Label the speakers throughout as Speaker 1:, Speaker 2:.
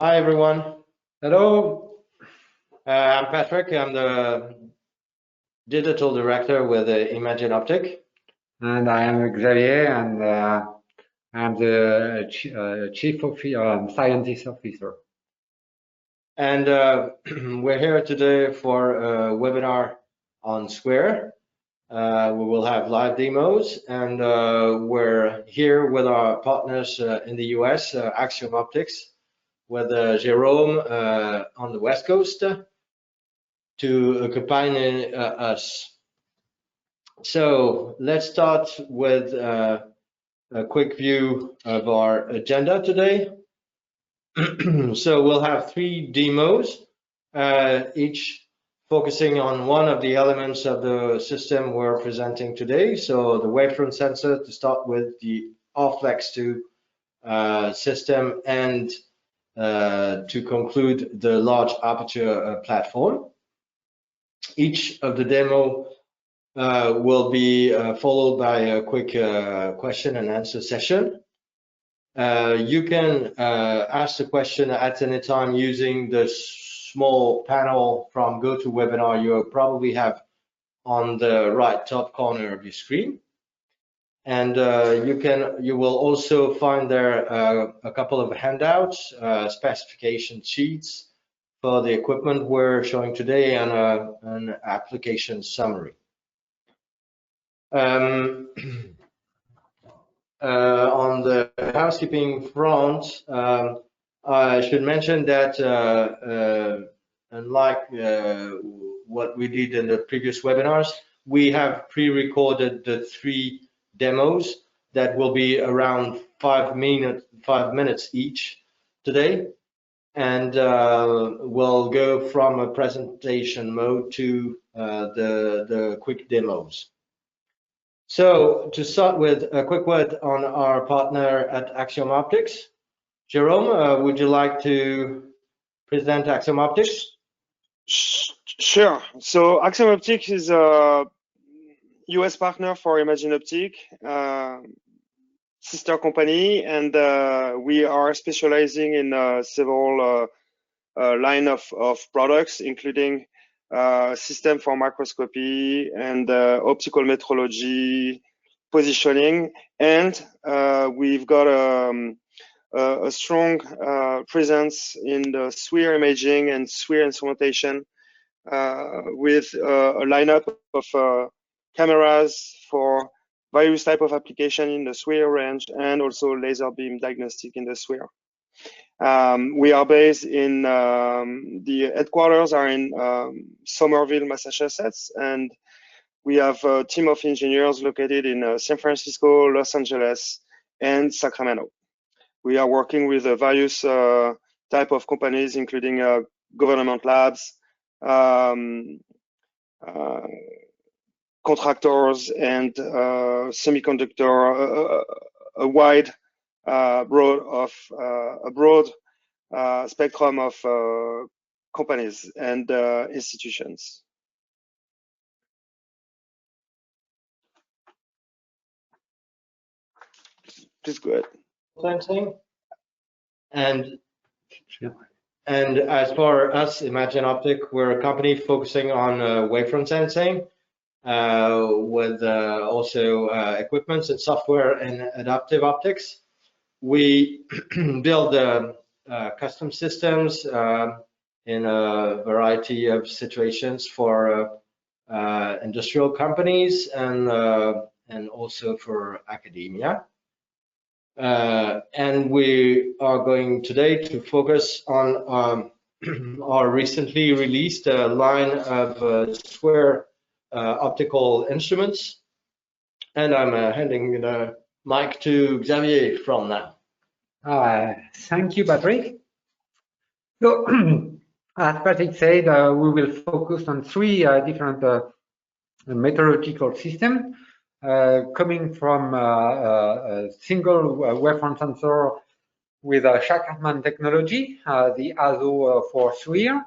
Speaker 1: Hi, everyone.
Speaker 2: Hello.
Speaker 1: I'm Patrick. I'm the digital director with Imagine Optic.
Speaker 2: And I am Xavier, and I'm the chief scientist officer.
Speaker 1: And we're here today for a webinar on SWIR. We will have live demos, and we're here with our partners in the US, Axiom Optics, with Jerome on the West Coast to accompany us. So let's start with a quick view of our agenda today. So we'll have 3 demos, each focusing on one of the elements of the system we're presenting today. So the wavefront sensor to start with, the R-Flex2 system, and to conclude the large aperture platform. Each of the demo will be followed by a quick question and answer session. You can ask the question at any time using the small panel from GoToWebinar you probably have on the right top corner of your screen. And you will also find there a couple of handouts, specification sheets for the equipment we're showing today, and an application summary. On the housekeeping front, I should mention that unlike what we did in the previous webinars, we have pre-recorded the 3 demos that will be around 5 minutes each today, and we'll go from a presentation mode to the quick demos. So to start with, a quick word on our partner at Axiom Optics. Jerome, would you like to present Axiom Optics?
Speaker 3: Sure. So Axiom Optics is a US partner for Imagine Optic, sister company, and we are specializing in several line of products, including system for microscopy and optical metrology, positioning, and we've got a strong presence in the SWIR imaging and SWIR instrumentation with a lineup of cameras for various type of application in the SWIR range, and also laser beam diagnostic in the SWIR. We are based in the headquarters are in Somerville, Massachusetts, and we have a team of engineers located in San Francisco, Los Angeles, and Sacramento. We are working with various type of companies, including government labs, contractors, and semiconductor, a wide broad spectrum of companies and institutions. Please go ahead.
Speaker 1: Sensing. And as for us, Imagine Optic, we're a company focusing on wavefront sensing with also equipments and software and adaptive optics. We build custom systems in a variety of situations for industrial companies and also for academia. And we are going today to focus on our recently released line of SWIR optical instruments. And I'm handing the mic to Xavier from now.
Speaker 2: Thank you, Patrick. So, as Patrick said, we will focus on 3 different meteorological systems coming from a single wavefront sensor with a Characterization technology, the HASO4 SWIR,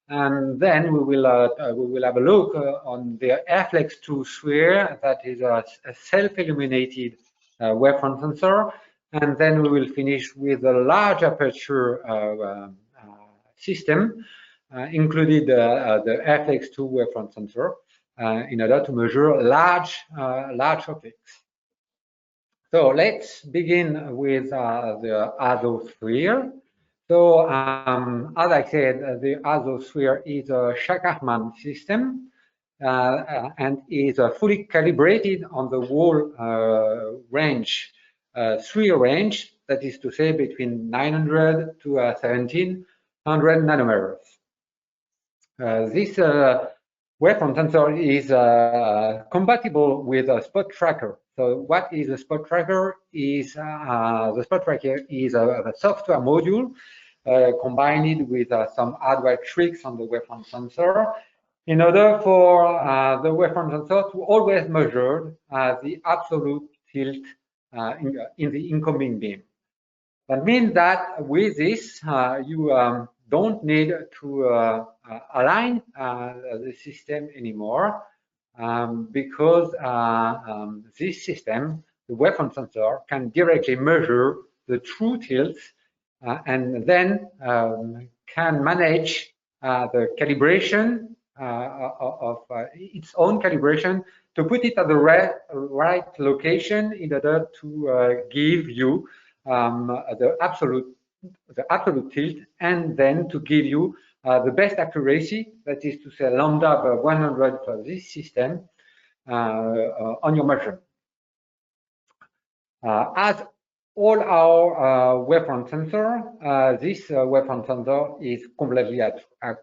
Speaker 2: and then we will have a look on the R-Flex2 SWIR, that is a self-illuminated wavefront sensor and then we will finish with a large aperture system, including the R-Flex2 wavefront sensor, in order to measure large objects. So let's begin with the HASO SWIR. So as I said, the HASO SWIR is a Schackerman system and is fully calibrated on the whole range, SWIR range, that is to say between 900 to 1700 nanometers. This wavefront sensor is compatible with a SpotTracker. So what is a SpotTracker? The SpotTracker is a software module combined with some hardware tricks on the wavefront sensor in order for the wavefront sensor to always measure the absolute tilt in the incoming beam. That means that with this, you don't need to align the system anymore, because this system, the wavefront sensor, can directly measure the true tilts and then can manage the calibration of its own calibration to put it at the right location in order to give you the absolute tilt, and then to give you the best accuracy, that is to say lambda over 100 for this system on your measurement. As all our wavefront sensor, this wavefront sensor is completely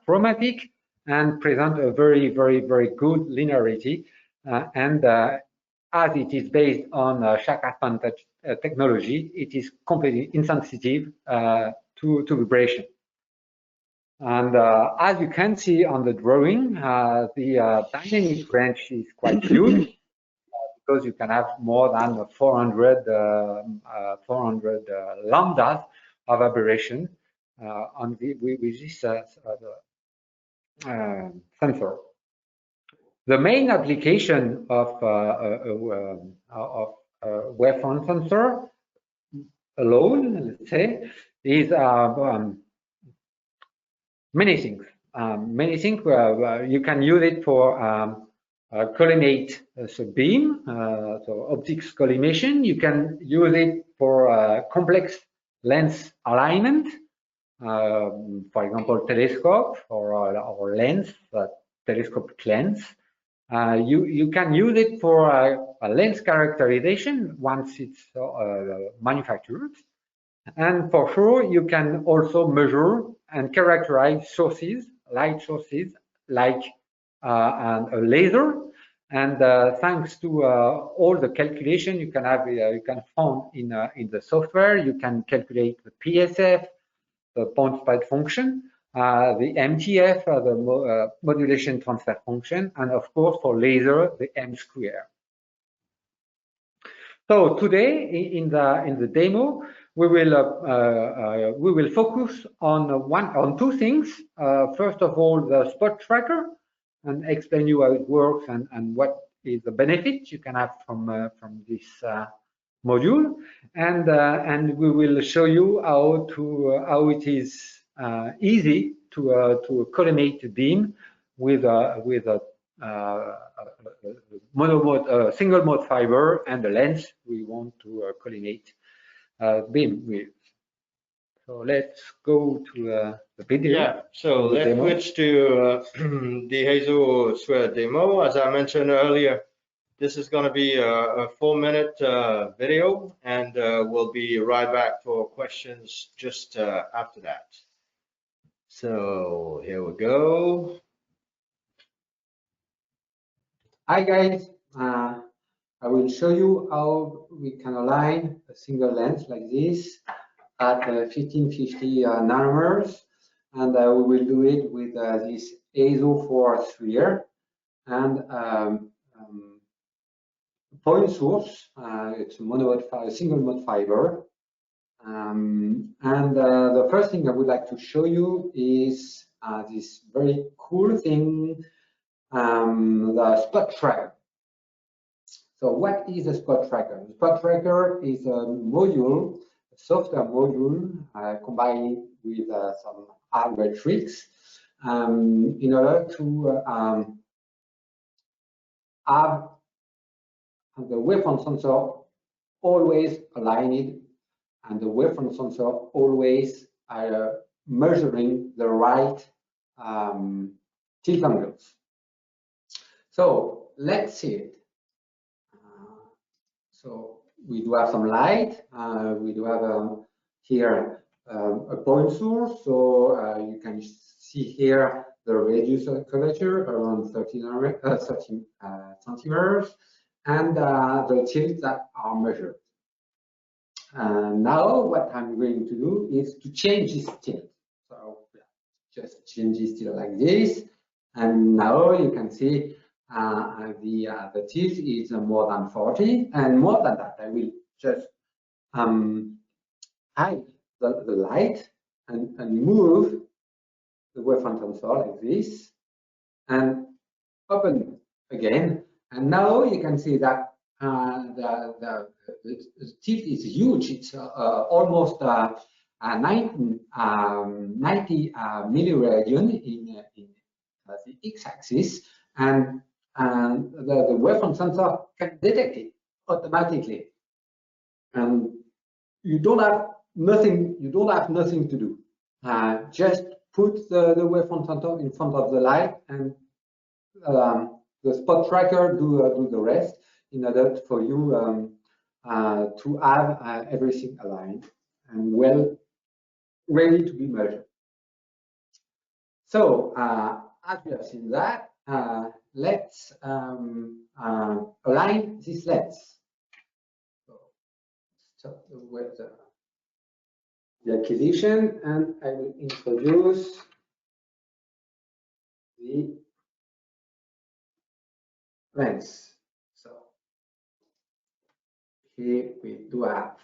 Speaker 2: chromatic and present a very good linearity, and as it is based on Schackerman technology, it is completely insensitive to vibration. And as you can see on the drawing, the dynamic range is quite huge, because you can have more than 400 lambdas of aberration with this sensor. The main application of wavefront sensor alone, let's say, is many things. You can use it for collimate beam, so optics collimation. You can use it for complex lens alignment, for example, telescope or lens, telescopic lens. You can use it for a lens characterization once it's manufactured. And for sure, you can also measure and characterize sources, light sources, like a laser. And thanks to all the calculation you can have, you can find in the software, you can calculate the PSF, the point spread function, the MTF, the modulation transfer function, and of course for laser, the M square. So today in the demo, we will focus on two things. First of all, the SpotTracker, and explain you how it works and what is the benefit you can have from this module, and we will show you how it is easy to collimate a beam with a single mode fiber and the lens we want to collimate beam with. So let's go to the video.
Speaker 1: Yeah, so let's switch to the HASO SWIR demo. As I mentioned earlier, this is going to be a 4-minute video, and we'll be right back for questions just after that. So here we go.
Speaker 2: Hi guys, I will show you how we can align a single lens like this at 1550 nanometers, and we will do it with this HASO4 SWIR and point source. It's a single mode fiber, and the first thing I would like to show you is this very cool thing, the SpotTracker. So what is a SpotTracker? The SpotTracker is a module, a software module combined with some hardware tricks in order to have the wavefront sensor always aligned and the wavefront sensor always measuring the right tilt angles. So let's see it. So we do have some light. We do have here a point source. So you can see here the radius of curvature around 30 centimeters, and the tilts that are measured. Now what I'm going to do is to change this tilt. So just change this tilt like this, and now you can see the tilt is more than 40, and more than that, I will just hide the light and move the wavefront sensor like this, and open again. And now you can see that the tilt is huge. It's almost 90 milliradian in the x-axis, and the wavefront sensor can detect it automatically, and you don't have nothing. You don't have nothing to do. Just put the wavefront sensor in front of the light, and the SpotTracker do the rest in order for you to have everything aligned and well ready to be measured. So as we have seen that, let's align this lens. So start with the acquisition, and I will introduce the lens. So here we do have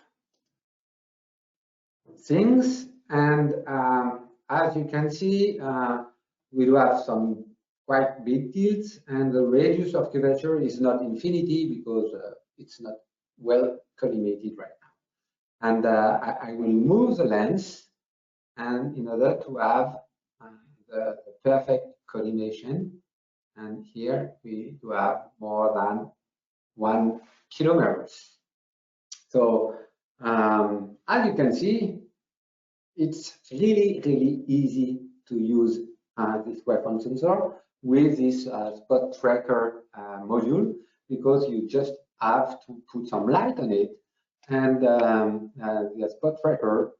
Speaker 2: things, and as you can see, we do have some quite big tilts, and the radius of curvature is not infinity because it's not well collimated right now. And I will move the lens, and in order to have the perfect collimation, and here we do have more than 1 kilometer. So as you can see, it's really easy to use this wavefront sensor with this SpotTracker module, because you just have to put some light on it, and the SpotTracker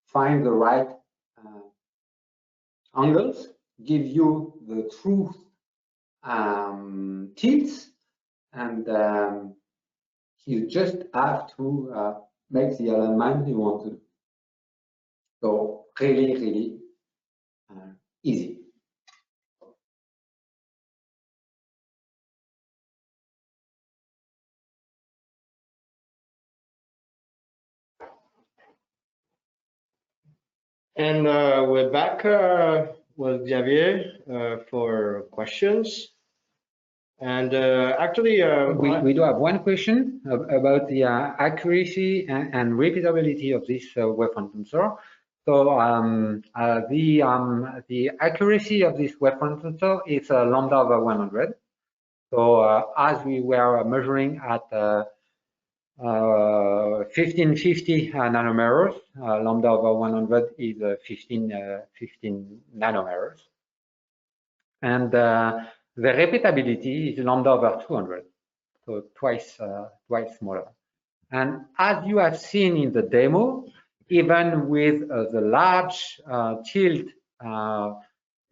Speaker 2: find the right angles, give you the true tilts, and you just have to make the alignment you want to do. So really easy.
Speaker 1: And we're back with Xavier for questions. And actually,
Speaker 2: we do have one question about the accuracy and repeatability of this wavefront sensor. So the accuracy of this wavefront sensor is lambda over 100. So as we were measuring at 1550 nanometers, lambda over 100 is 15 nanometers, and the repeatability is lambda over 200, so twice smaller. And as you have seen in the demo, even with the large tilt,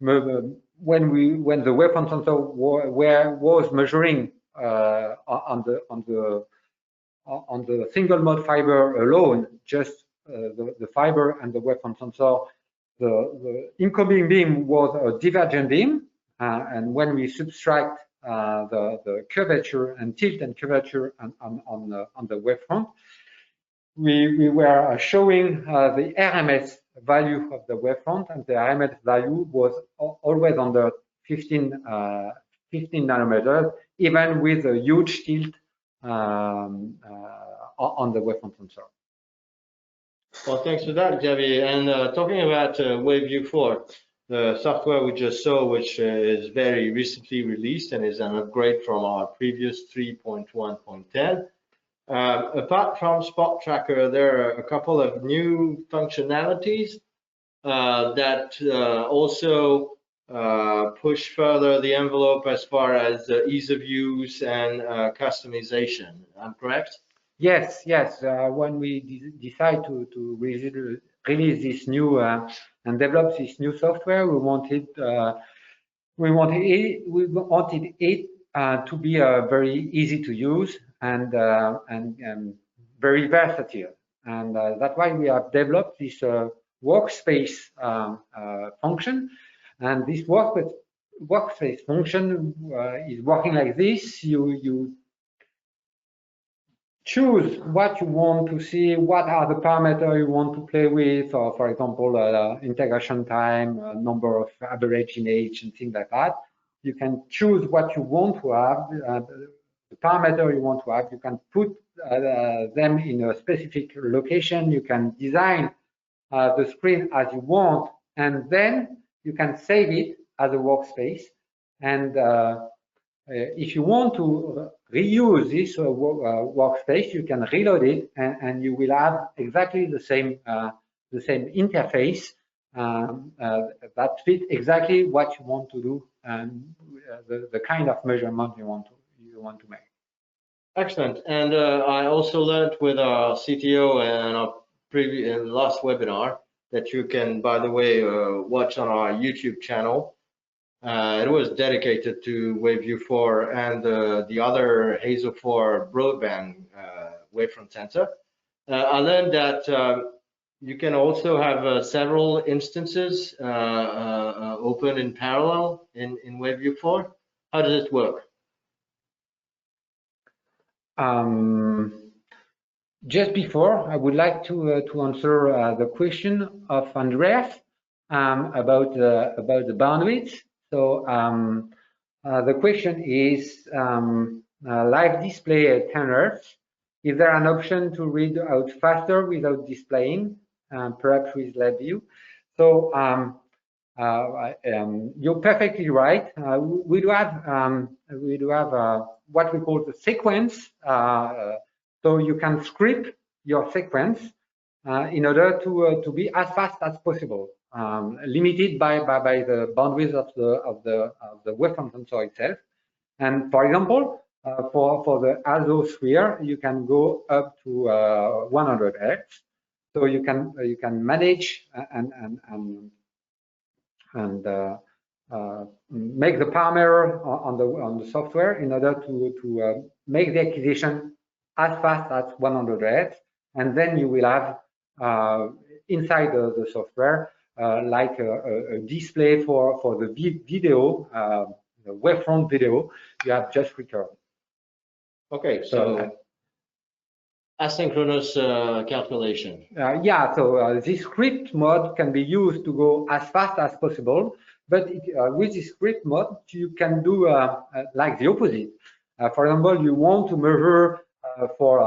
Speaker 2: when the wavefront sensor was measuring on the single mode fiber alone, just the fiber and the wavefront sensor, the incoming beam was a divergent beam, and when we subtract the curvature and tilt and curvature on the wavefront, we were showing the RMS value of the wavefront, and the RMS value was always under 15 15 nanometers, even with a huge tilt on the wavefront sensor.
Speaker 1: Well, thanks for that, Xavier. And talking about WaveView 4, the software we just saw, which is very recently released and is an upgrade from our previous 3.1.10. Apart from SpotTracker, there are a couple of new functionalities that also push further the envelope as far as ease of use and customization. I'm correct?
Speaker 2: Yes, yes. When we decide to release this new and develop this new software, we wanted it to be very easy to use and very versatile, and that's why we have developed this workspace function. And this workspace function is working like this. You choose what you want to see, what are the parameters you want to play with, or for example, integration time, number of average image, and things like that. You can choose what you want to have, the parameter you want to have. You can put them in a specific location. You can design the screen as you want, and then you can save it as a workspace. And if you want to reuse this workspace, you can reload it, and you will have exactly the same interface that fits exactly what you want to do and the kind of measurement you want to make.
Speaker 1: Excellent. And I also learned with our CTO and our last webinar that you can, by the way, watch on our YouTube channel. It was dedicated to WaveView 4 and the other HASO4 broadband wavefront sensor. I learned that you can also have several instances open in parallel in WaveView 4. How does it work?
Speaker 2: Just before, I would like to answer the question of Andreas about the bandwidth. So the question is, live display at 10 Hz. Is there an option to read out faster without displaying, perhaps with LabVIEW? So you're perfectly right. We do have what we call the sequence. So you can script your sequence in order to be as fast as possible, limited by the boundaries of the wavefront sensor itself. And for example, for the HASO SWIR, you can go up to 100 Hz. So you can manage and make the parameter on the software in order to make the acquisition as fast as 100 Hz, and then you will have inside the software like a display for the video, the wavefront video you have just recorded.
Speaker 1: Okay, so asynchronous calculation.
Speaker 2: Yeah, so this script mode can be used to go as fast as possible, but with this script mode, you can do like the opposite. For example, you want to measure for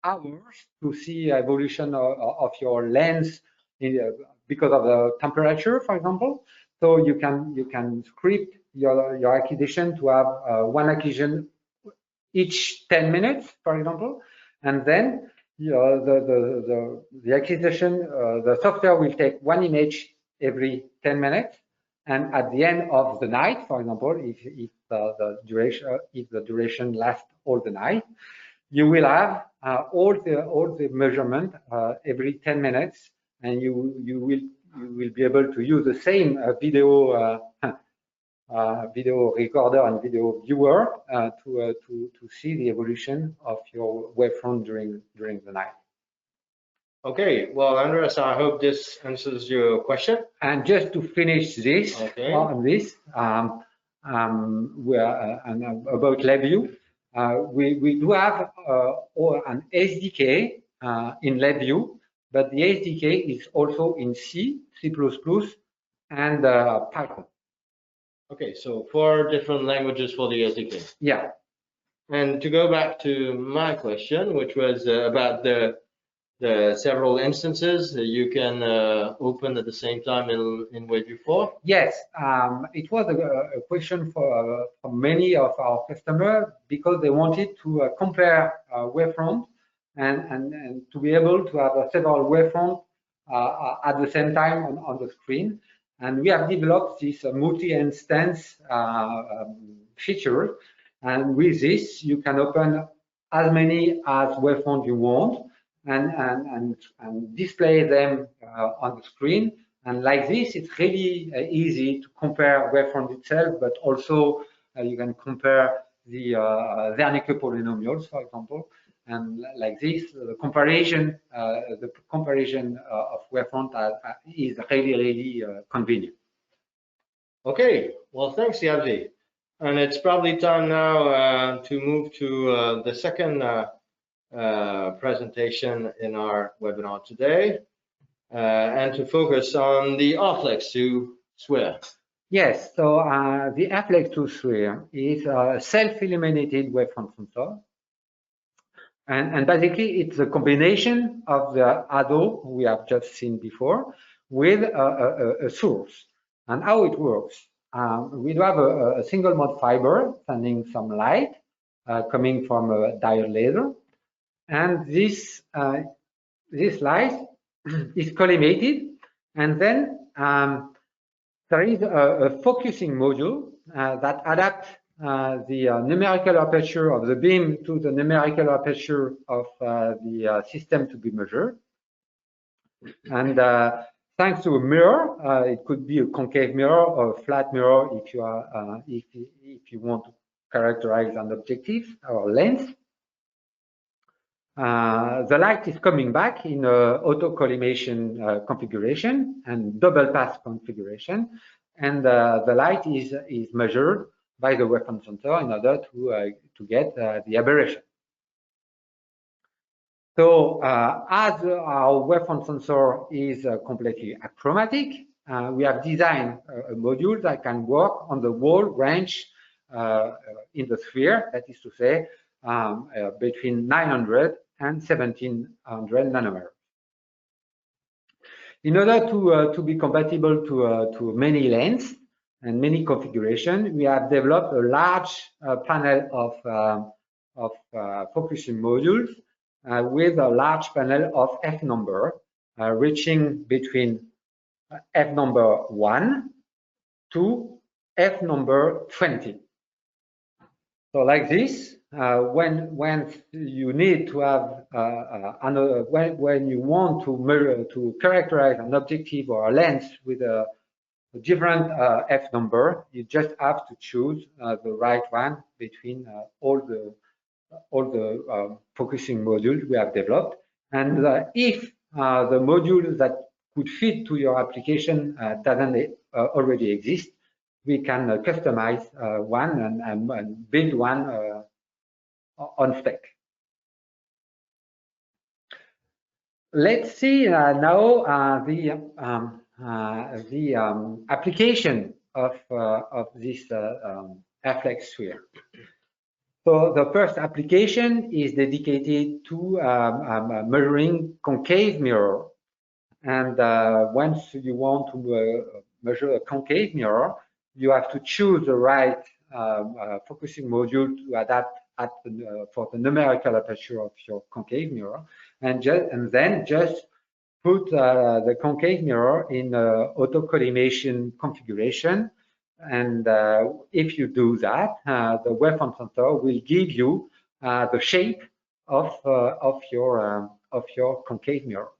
Speaker 2: hours to see evolution of your lens because of the temperature, for example. So you can script your acquisition to have one acquisition each 10 minutes, for example, and then the acquisition, the software will take one image every 10 minutes, and at the end of the night, for example, if the duration lasts all the night, you will have all the measurement every 10 minutes, and you will be able to use the same video video recorder and video viewer to see the evolution of your wavefront during the night.
Speaker 1: Okay, well, Andreas, I hope this answers your question.
Speaker 2: And just to finish this on this, about LabVIEW, we do have an SDK in LabVIEW, but the SDK is also in C, C++, and Python.
Speaker 1: Okay, so 4 different languages for the SDK.
Speaker 2: Yeah.
Speaker 1: And to go back to my question, which was about the several instances you can open at the same time in WaveView 4?
Speaker 2: Yes, it was a question for many of our customers because they wanted to compare wavefront and to be able to have several wavefront at the same time on the screen. And we have developed this multi-instance feature. And with this, you can open as many as wavefront you want and display them on the screen. And like this, it's really easy to compare wavefront itself, but also you can compare the Wernicke polynomials, for example. And like this, the comparison of wavefront is really convenient.
Speaker 1: Okay, well, thanks, Xavier. And it's probably time now to move to the second presentation in our webinar today, and to focus on the R-Flex2 SWIR.
Speaker 2: Yes, so the R-Flex2 SWIR is a self-illuminated wavefront sensor. And basically, it's a combination of the HASO we have just seen before with a source. And how it works, we do have a single mode fiber sending some light coming from a diode laser. And this light is collimated. And then there is a focusing module that adapts the numerical aperture of the beam to the numerical aperture of the system to be measured. And thanks to a mirror, it could be a concave mirror or a flat mirror if you are if you want to characterize an objective or lens. The light is coming back in auto collimation configuration and double pass configuration, and the light is measured by the wavefront sensor in order to get the aberration. So as our wavefront sensor is completely achromatic, we have designed a module that can work on the whole range in the sphere, that is to say, between 900 and 1700 nanometers. In order to be compatible to many lengths and many configurations, we have developed a large panel of focusing modules with a large panel of F number, reaching between F number 1 to F number 20. So like this, when you need to have when you want to measure, to characterize an objective or a lens with a different F number, you just have to choose the right one between all the focusing modules we have developed. And if the module that could fit to your application doesn't already exist, we can customize one and build one on spec. Let's see now the application of this R-Flex SWIR. So the first application is dedicated to measuring concave mirror. And once you want to measure a concave mirror, you have to choose the right focusing module to adapt for the numerical aperture of your concave mirror, and then just put the concave mirror in auto collimation configuration. And if you do that, the wavefront sensor will give you the shape of your concave mirror.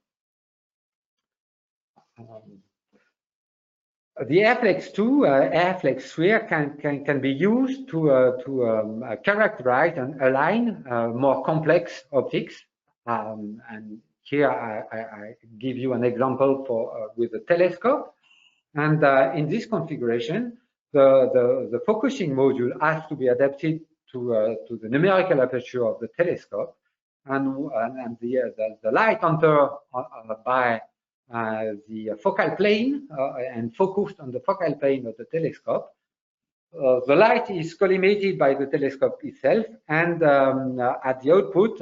Speaker 2: The R-Flex SWIR can be used to characterize and align more complex optics. And here I give you an example with a telescope. And in this configuration, the focusing module has to be adapted to the numerical aperture of the telescope, and the light entered by the focal plane and focused on the focal plane of the telescope the light is collimated by the telescope itself, and at the output,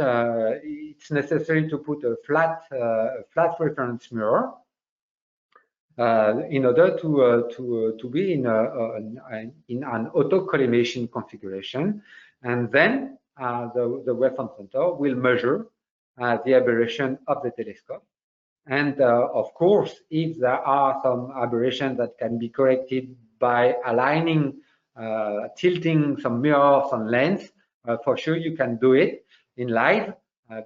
Speaker 2: it's necessary to put a flat reference mirror in order to be in an auto collimation configuration, and then the wavefront sensor will measure the aberration of the telescope. And of course, if there are some aberrations that can be corrected by aligning, tilting some mirrors on lens, for sure you can do it in live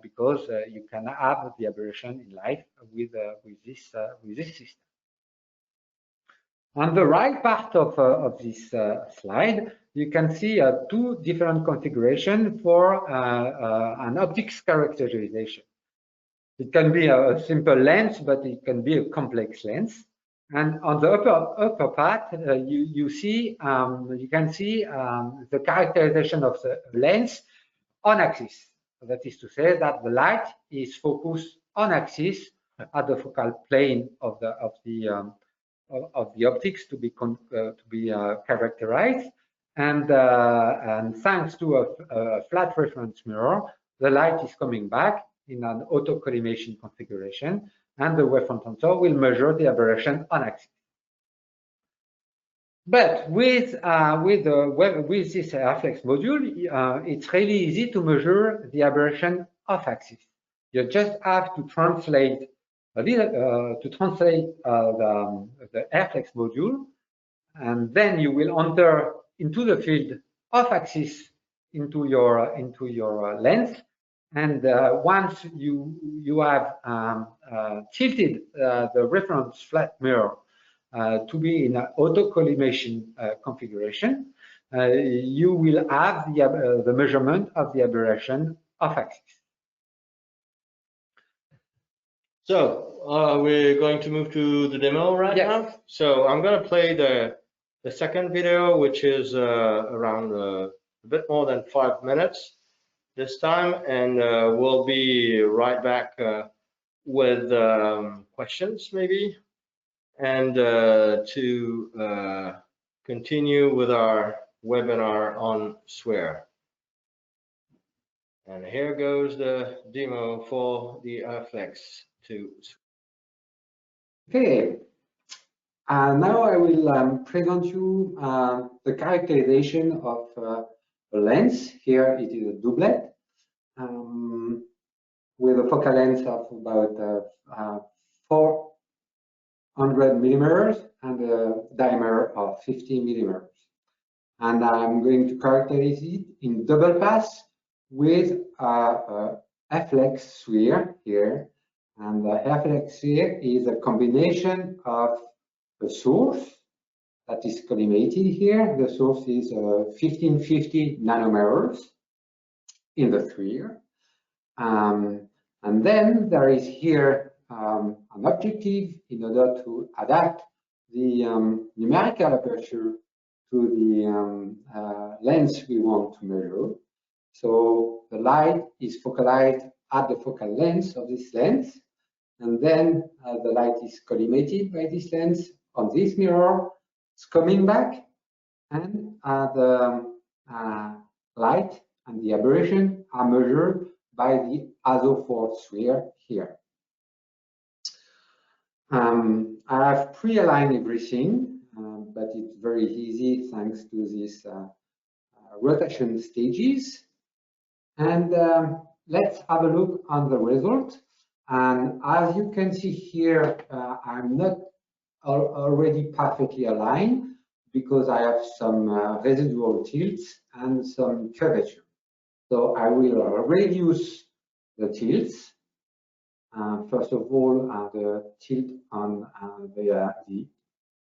Speaker 2: because you can have the aberration in live with this system. On the right part of this slide, you can see two different configurations for an optics characterization. It can be a simple lens, but it can be a complex lens. And on the upper part, you can see the characterization of the lens on axis. That is to say that the light is focused on axis at the focal plane of the optics to be characterized, and thanks to a flat reference mirror, the light is coming back in an auto collimation configuration, and the wavefront sensor will measure the aberration on axis. But with this R-Flex module, it's really easy to measure the aberration off axis. You just have to translate the R-Flex module, and then you will enter into the field off axis into your lens. And once you have tilted the reference flat mirror to be in an auto collimation configuration, you will have the measurement of the aberration off axis.
Speaker 1: So we're going to move to the demo right now. So I'm going to play the second video, which is around a bit more than 5 minutes this time, and we'll be right back with questions maybe, and to continue with our webinar on SWIR. And here goes the demo for the R-Flex2.
Speaker 2: Okay, now I will present you the characterization of a lens. Here it is a doublet with a focal length of about 400 millimeters and a diameter of 50 millimeters. And I'm going to characterize it in double pass with R-Flex SWIR here. And the R-Flex SWIR is a combination of a source that is collimated here. The source is 1550 nanometers in the SWIR. And then there is here an objective in order to adapt the numerical aperture to the lens we want to measure. So the light is focalized at the focal length of this lens, and then the light is collimated by this lens on this mirror. It's coming back, and the light and the aberration are measured by the HASO4 SWIR here. I have pre-aligned everything, but it's very easy thanks to these rotation stages. And let's have a look on the result. And as you can see here, I'm not already perfectly aligned because I have some residual tilts and some curvature. So I will reduce the tilts. First of all, the tilt on the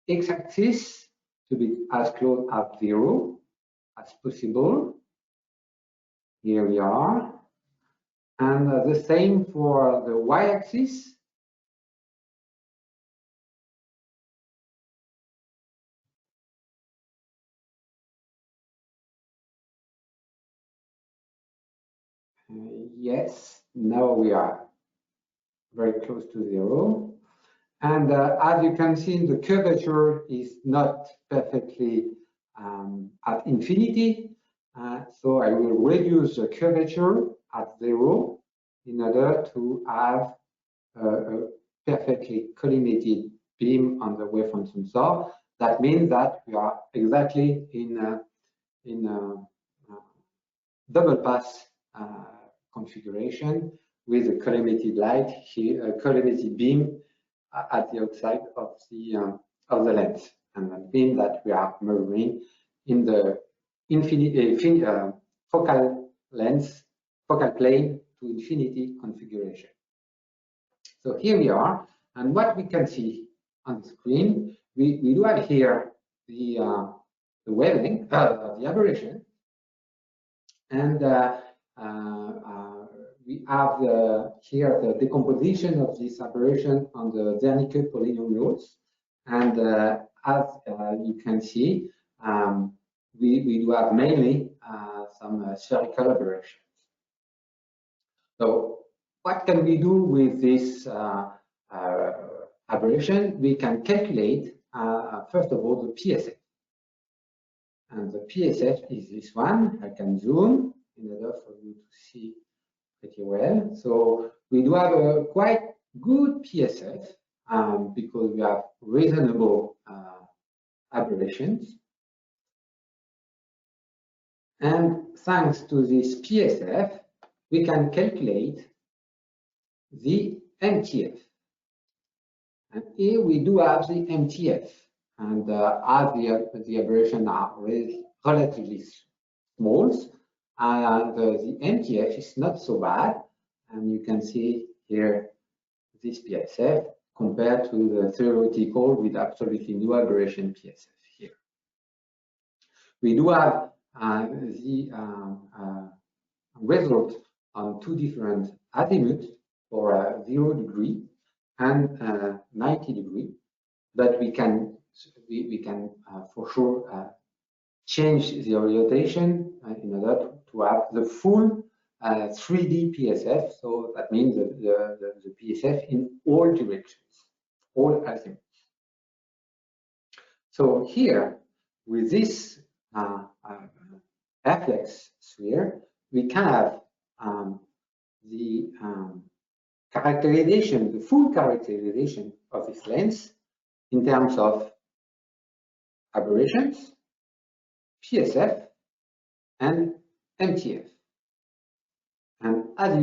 Speaker 2: x-axis to be as close at 0 as possible. Here we are. And the same for the y-axis. Yes, now we are very close to 0. And as you can see, the curvature is not perfectly at infinity. So I will reduce the curvature at 0 in order to have a perfectly collimated beam on the wavefront sensor. That means that we are exactly in a double pass configuration with a collimated light here, a collimated beam at the outside of the lens, and that means that we are measuring in the focal plane to infinity configuration. So here we are, and what we can see on the screen, we do have here the wavelength, the aberration, and we have here the decomposition of this aberration on the Wernicke polynomials, and as you can see, we do have mainly some spherical aberrations. So what can we do with this aberration? We can calculate, first of all, the PSF. And the PSF is this one. I can zoom in order for you to see pretty well. So we do have a quite good PSF because we have reasonable aberrations. And thanks to this PSF, we can calculate the MTF. And here we do have the MTF. And as the aberrations are relatively small, the MTF is not so bad. And you can see here this PSF compared to the theoretical with absolutely no aberration PSF here. We do have the result on two different azimuths for 0 degree and 90 degree, but we can for sure change the orientation in order to have the full 3D PSF. So that means the PSF in all directions, all azimuths. So here with this R-Flex SWIR, we can have the characterization, the full characterization of this lens in terms of aberrations, PSF, and MTF. And as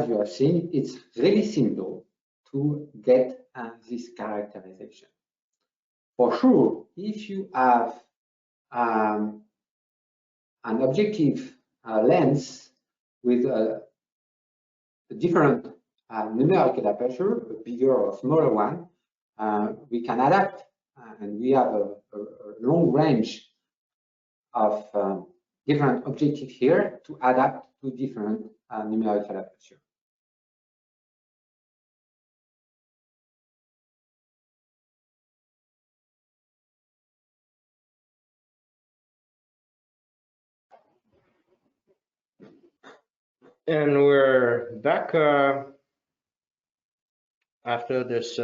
Speaker 2: you have seen, it's really simple to get this characterization. For sure, if you have an objective lens with a different numerical aperture, a bigger or smaller one, we can adapt, and we have a long range of different objectives here to adapt to different numerical aperture.
Speaker 1: And we're back after this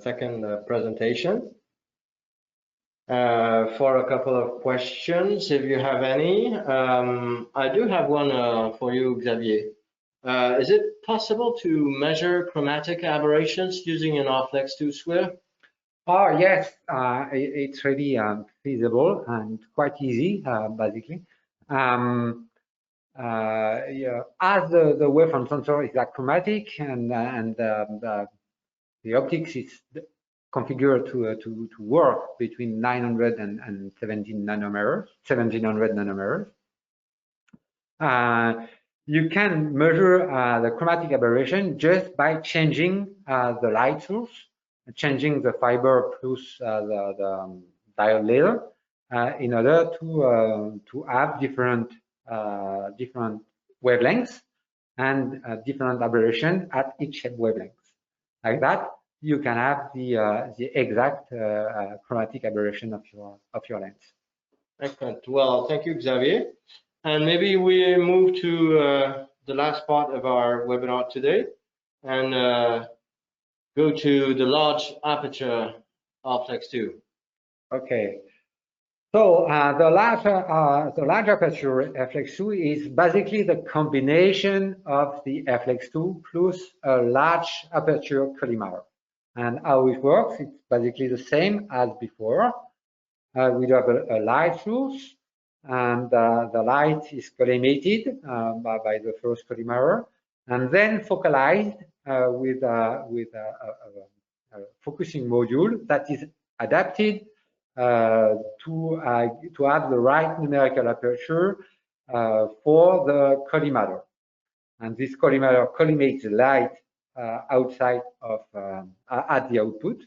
Speaker 1: second presentation for a couple of questions, if you have any. I do have one for you, Xavier. Is it possible to measure chromatic aberrations using an R-Flex2 SWIR?
Speaker 2: Oh, yes, it's really feasible and quite easy, basically. Yeah, as the wavefront sensor is chromatic and the optics is configured to work between 900 and 1700 nanometers. You can measure the chromatic aberration just by changing the light source, changing the fiber plus the diode layer in order to have different wavelengths and different aberration at each wavelength. Like that, you can have the exact chromatic aberration of your lens.
Speaker 1: Excellent. Well, thank you, Xavier. And maybe we move to the last part of our webinar today and go to the large aperture R-Flex2.
Speaker 2: Okay. So the large aperture F-Flex2 is basically the combination of the F-Flex2 plus a large aperture collimator. And how it works, it's basically the same as before. We have a light source, and the light is collimated by the first collimator, and then focalized with a focusing module that is adapted to have the right numerical aperture for the collimator. And this collimator collimates the light outside of at the output.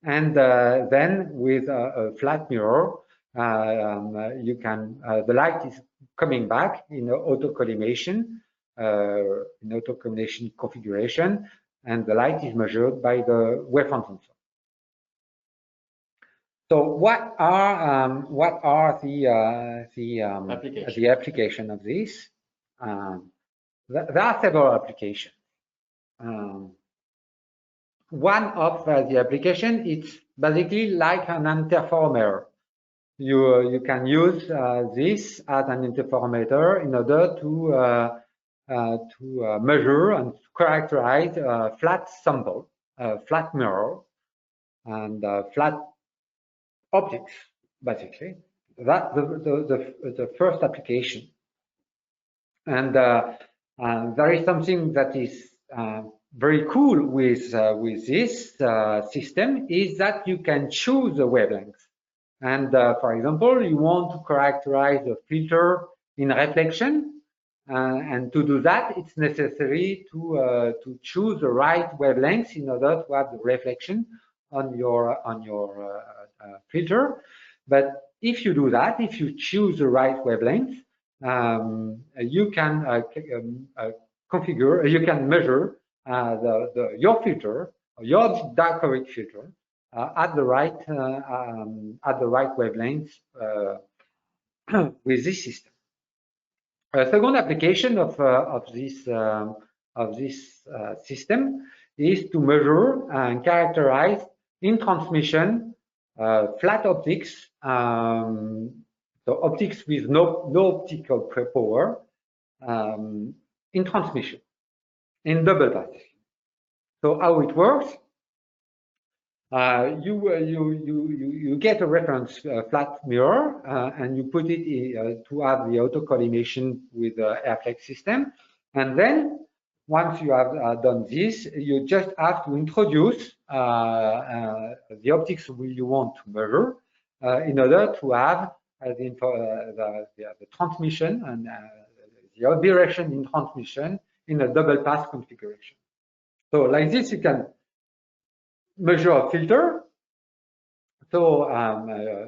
Speaker 2: And then with a flat mirror, you can the light is coming back in auto-collimation configuration, and the light is measured by the wavefront sensor. So what are the application of this? There are several applications. One of the application, it's basically like an interferometer. You can use this as an interferometer in order to measure and characterize a flat sample, flat mirror, and flat optics, basically. That's the first application. And there is something that is very cool with this system is that you can choose the wavelength. And for example, you want to characterize a filter in reflection, and to do that, it's necessary to choose the right wavelength in order to have the reflection on your filter. But if you do that, if you choose the right wavelength, you can configure, you can measure your filter, your dichroic filter, at the right wavelength with this system. A second application of this system is to measure and characterize in transmission flat optics, so optics with no optical power in transmission, in double pass. So how it works? You get a reference flat mirror and you put it to have the auto collimation with the R-Flex system, and then once you have done this, you just have to introduce the optics you want to measure in order to have the transmission and the aberration in transmission in a double pass configuration. So like this, you can measure a filter. So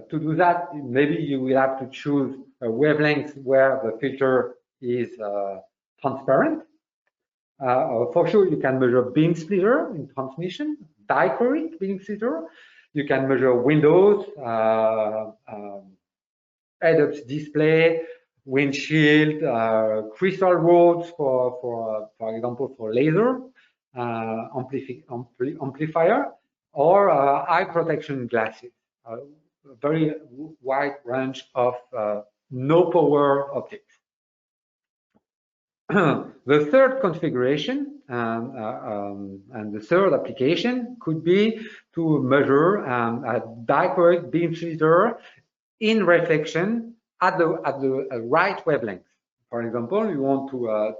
Speaker 2: to do that, maybe you will have to choose a wavelength where the filter is transparent. For sure, you can measure beam splitter in transmission, dichroic beam splitter. You can measure windows, head-up display, windshield, crystal rods for example, for laser amplifier, or eye protection glasses. A very wide range of no power optics. The third configuration and the third application could be to measure a dichroic beam splitter in reflection at the right wavelength. For example, you want to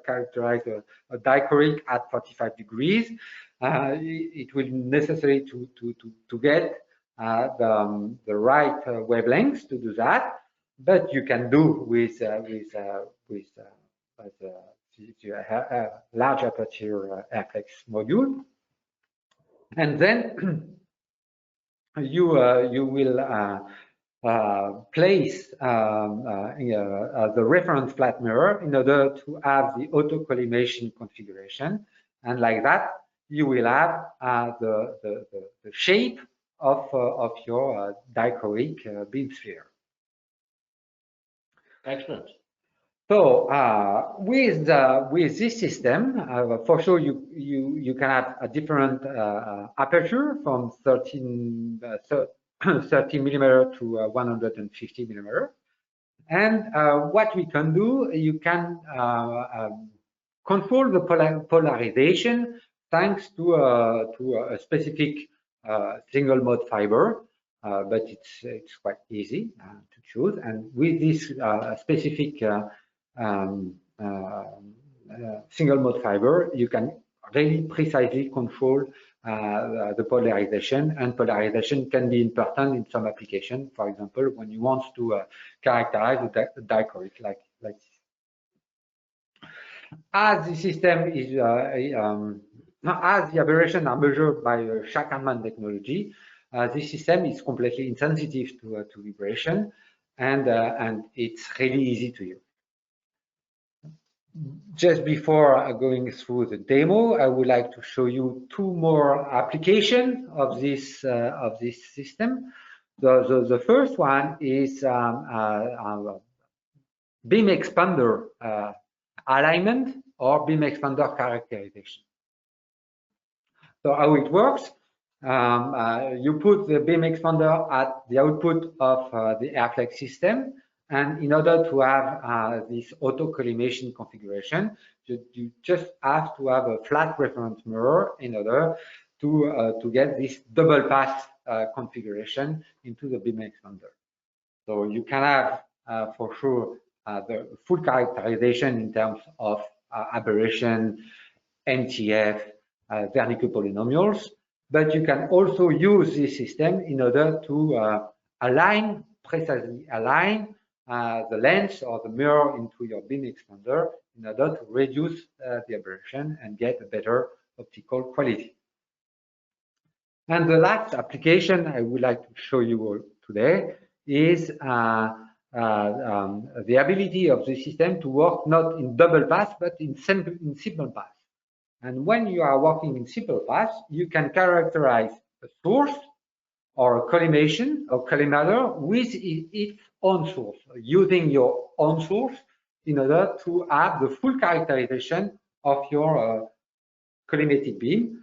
Speaker 2: characterize a dichroic at 45 degrees. It will be necessary to get the right wavelengths to do that, but you can do with large aperture R-Flex module, and then you will place the reference flat mirror in order to have the auto collimation configuration, and like that you will have the shape of your dichroic beam sphere.
Speaker 1: Excellent.
Speaker 2: So with this system, for sure you can have a different aperture from 13 30 millimeter to 150 millimeter. And what we can do, you can control the polarization thanks to a specific single mode fiber, but it's quite easy to choose. And with this specific single mode fiber, you can really precisely control the polarization, and polarization can be important in some application. For example, when you want to characterize the dichroic like this. As the system is as the aberration are measured by Shackleman technology, this system is completely insensitive to vibration, and it's really easy to use. Just before going through the demo, I would like to show you two more applications of this system. The first one is beam expander alignment or beam expander characterization. So how it works? You put the beam expander at the output of the R-Flex system. And in order to have this auto collimation configuration, you just have to have a flat reference mirror in order to get this double pass configuration into the beam expander. So you can have for sure the full characterization in terms of aberration, NTF, Wernicke polynomials, but you can also use this system in order to precisely align the lens or the mirror into your beam expander in order to reduce the aberration and get a better optical quality. And the last application I would like to show you today is the ability of the system to work not in double pass, but in simple pass. And when you are working in simple pass, you can characterize a source or a collimation or collimator with its own source, using your own source in order to have the full characterization of your collimated beam.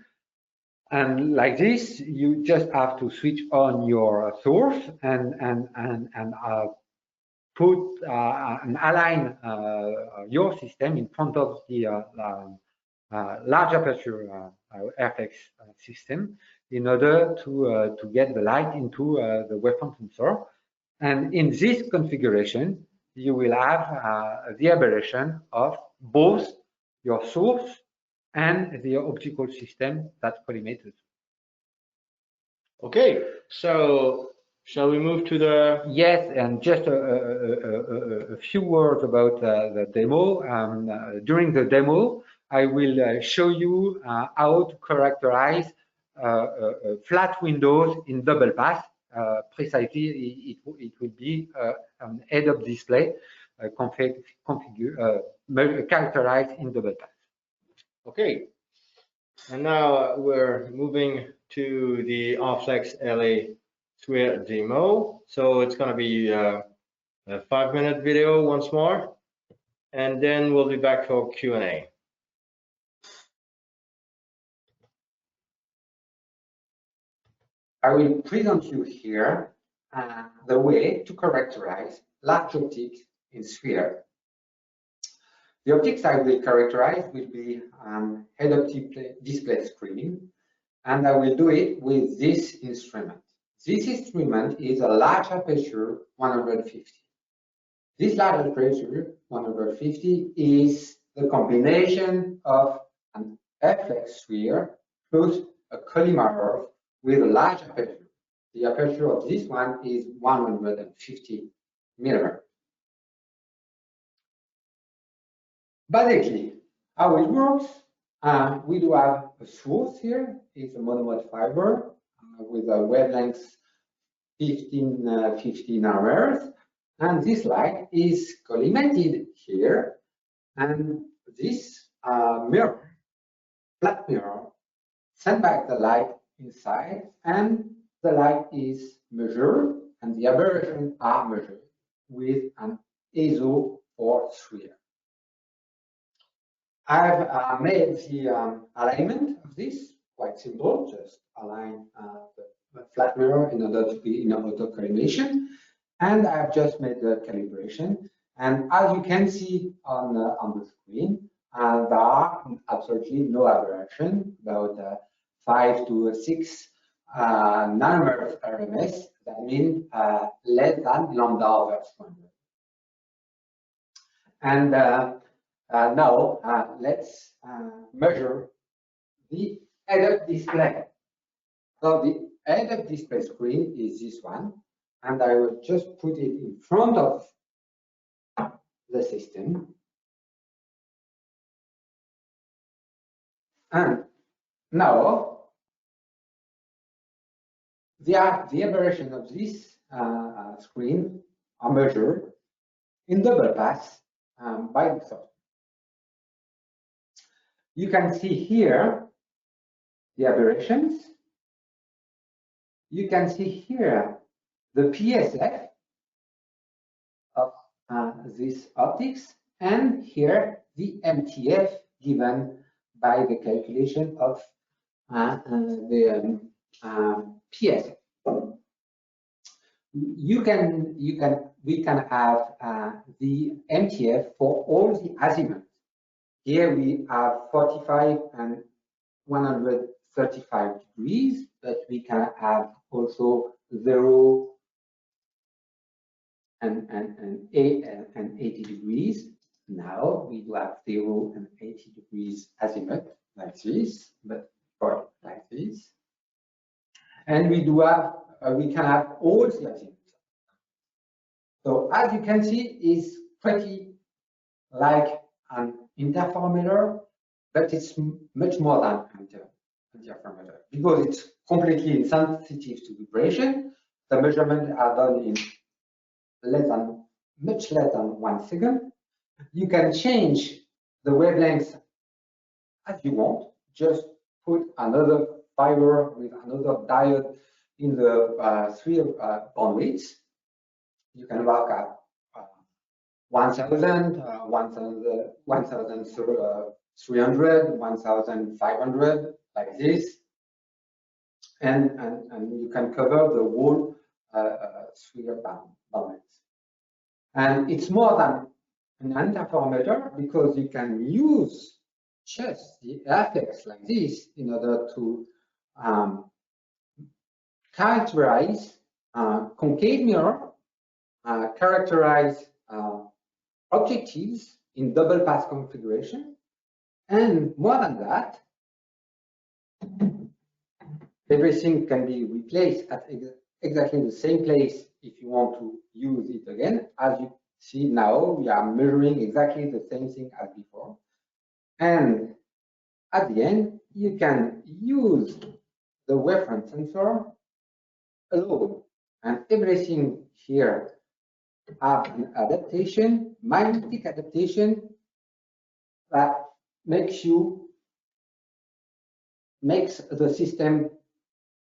Speaker 2: And like this, you just have to switch on your source and put and align your system in front of the large aperture R-Flex system in order to get the light into the wavefront sensor. And in this configuration, you will have the aberration of both your source and the optical system that's collimated.
Speaker 1: Okay, so shall we move to the...
Speaker 2: Yes, and just a few words about the demo. During the demo, I will show you how to characterize flat windows in double pass. Precisely, it will be an head-up display characterized in double pass.
Speaker 1: Okay, and now we're moving to the R-Flex LA SWIR demo. So it's going to be a 5-minute video once more, and then we'll be back for Q&A.
Speaker 2: I will present you here the way to characterize large optics in SWIR. The optics I will characterize will be head-up display screening, and I will do it with this instrument. This instrument is a large aperture 150. This large aperture 150 is the combination of an R-Flex SWIR plus a collimator with a large aperture. The aperture of this one is 150 millimeters. Basically, how it works, we do have a source here. It's a monomode fiber with a wavelength 15 nanometers, and this light is collimated here, and this mirror, flat mirror, send back the light inside, and the light is measured, and the aberrations are measured with an HASO4 SWIR. I've made the alignment of this quite simple. Just align flattener in order to be in auto calibration. And I've just made the calibration. And as you can see on the screen, there are absolutely no aberration, about 5 to 6 nanometers RMS. That means less than lambda over square. And now let's measure the head-up display. So the head-up display screen is this one, and I will just put it in front of the system. And now the aberration of this screen are measured in double pass by the software. You can see here the aberrations. You can see here the PSF of this optics, and here the MTF given by the calculation of the PSF. We can have the MTF for all the azimuths. Here we have 45 and 135 degrees, but we can have also 0 and 80 degrees. Now we do have 0 and 80 degrees azimuth like this, but like this. And we do have we can have all the azimuths. So as you can see, it's pretty like an interferometer, but it's much more than an interferometer because it's completely insensitive to vibration. The measurements are done in much less than 1 second. You can change the wavelengths as you want. Just put another fiber with another diode in the SWIR bandwidths. You can work at 1,000, 1,300, 1,500, like this, and you can cover the whole SWIR bandwidth. And it's more than an interferometer because you can use just the effects like this in order to characterize concave mirror, characterize objectives in double pass configuration, and more than that, everything can be replaced at exactly the same place if you want to use it again. As you see now, we are measuring exactly the same thing as before. And at the end, you can use the wavefront sensor alone. And everything here have an adaptation, magnetic adaptation, that makes the system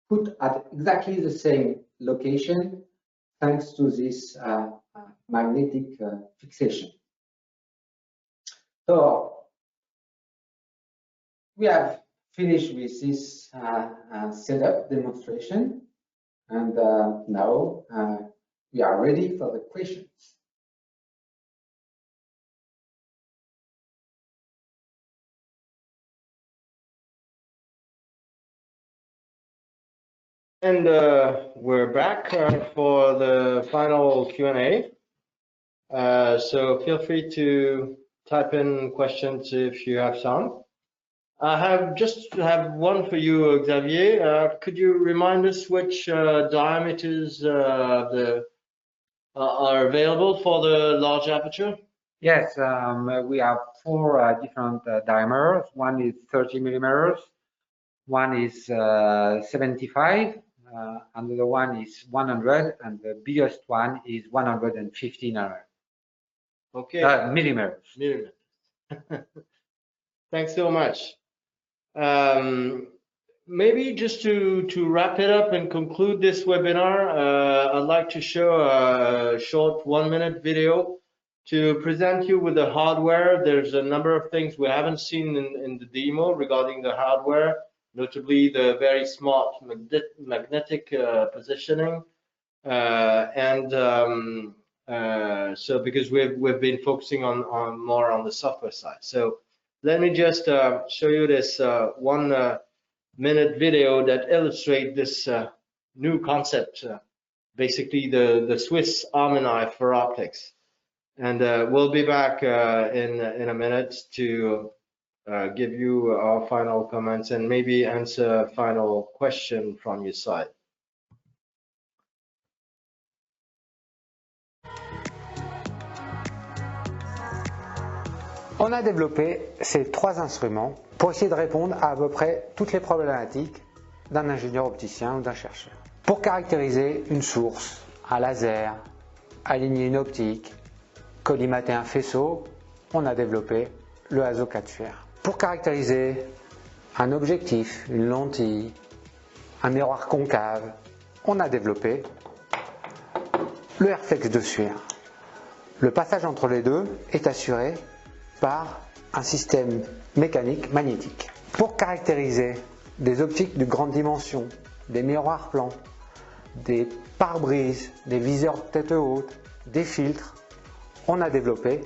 Speaker 2: put at exactly the same location thanks to this magnetic fixation. So we have finished with this setup demonstration, and now we are ready for the questions.
Speaker 1: And we're back for the final Q&A. So feel free to type in questions if you have some. I have one for you, Xavier. Could you remind us which diameters are available for the large aperture?
Speaker 2: Yes, we have 4 different diameters. One is 30 millimeters, one is 75, another one is 100, and the biggest one is 150 nanometers.
Speaker 1: Okay.
Speaker 2: Millimeters.
Speaker 1: Millimeters. Thanks so much. Maybe just to wrap it up and conclude this webinar, I'd like to show a short 1-minute video to present you with the hardware. There's a number of things we haven't seen in the demo regarding the hardware. notably the very smart magnetic positioning. So because we've been focusing on more on the software side. So let me just show you this 1 minute video that illustrates this new concept, basically the Swiss Army knife for optics. And we'll be back in a minute to give you our final comments and maybe answer a final question from your side.
Speaker 2: On a développé ces 3 instruments pour essayer de répondre à peu près toutes les problématiques d'un ingénieur opticien ou d'un chercheur. Pour caractériser une source, un laser, aligner une optique, collimater un faisceau, on a développé le HASO4 SWIR. Pour caractériser un objectif, une lentille, un miroir concave, on a développé le R-Flex2 SWIR. Le passage entre les deux est assuré par un système mécanique magnétique. Pour caractériser des optiques de grande dimension, des miroirs plans, des pare-brises, des viseurs tête haute, des filtres, on a développé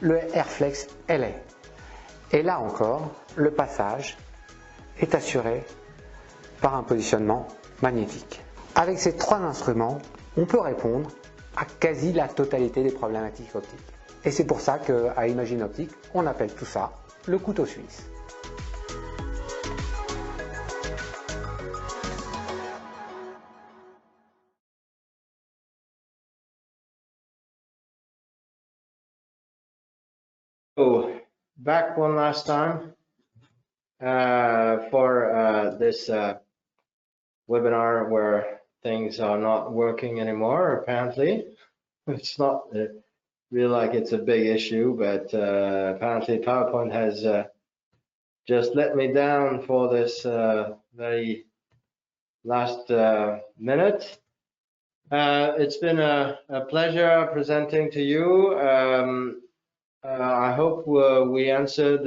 Speaker 2: le R-Flex LA. Et là encore, le passage est assuré par un positionnement magnétique. Avec ces 3 instruments, on peut répondre à quasi la totalité des problématiques optiques. Et c'est pour ça qu'à Imagine Optic, on appelle tout ça le couteau suisse.
Speaker 1: So back one last time for this webinar where things are not working anymore, apparently. It's not really like it's a big issue, but apparently PowerPoint has just let me down for this very last minute. It's been a pleasure presenting to you. I hope we answered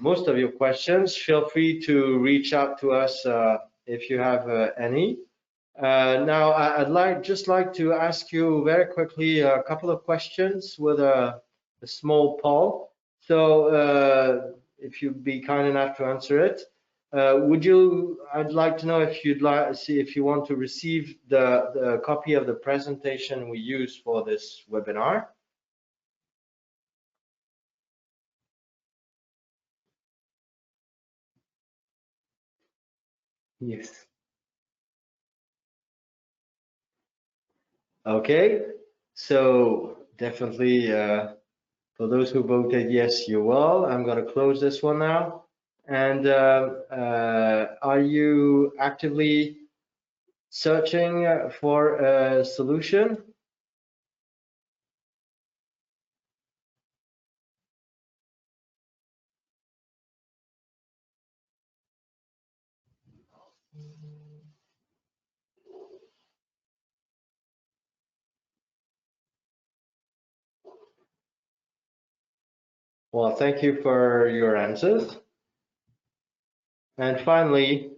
Speaker 1: most of your questions. Feel free to reach out to us if you have any. Now, I'd just like to ask you very quickly a couple of questions with a small poll. So if you'd be kind enough to answer it, I'd like to know if you'd like to see if you want to receive the copy of the presentation we use for this webinar.
Speaker 2: Yes.
Speaker 1: Okay, so definitely for those who voted yes, you will. I'm going to close this one now. And are you actively searching for a solution? Well, thank you for your answers. And finally,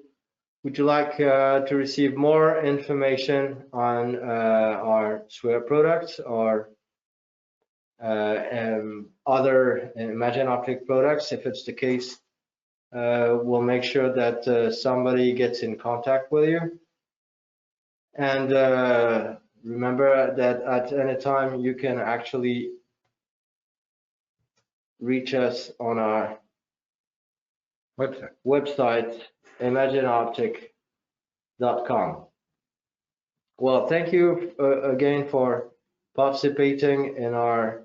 Speaker 1: would you like to receive more information on our SWIR products or other Imagine Optic products? If it's the case, we'll make sure that somebody gets in contact with you. And remember that at any time you can actually reach us on our website imagineoptic.com. Well, thank you again for participating in our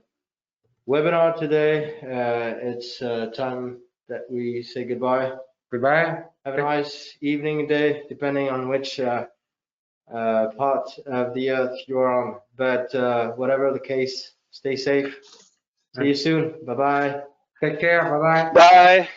Speaker 1: webinar today. It's time that we say goodbye.
Speaker 2: Goodbye.
Speaker 1: Have a nice evening, day, depending on which part of the earth you're on. But whatever the case, stay safe. See you soon. Bye-bye.
Speaker 2: Take care. Bye-bye.
Speaker 3: Bye.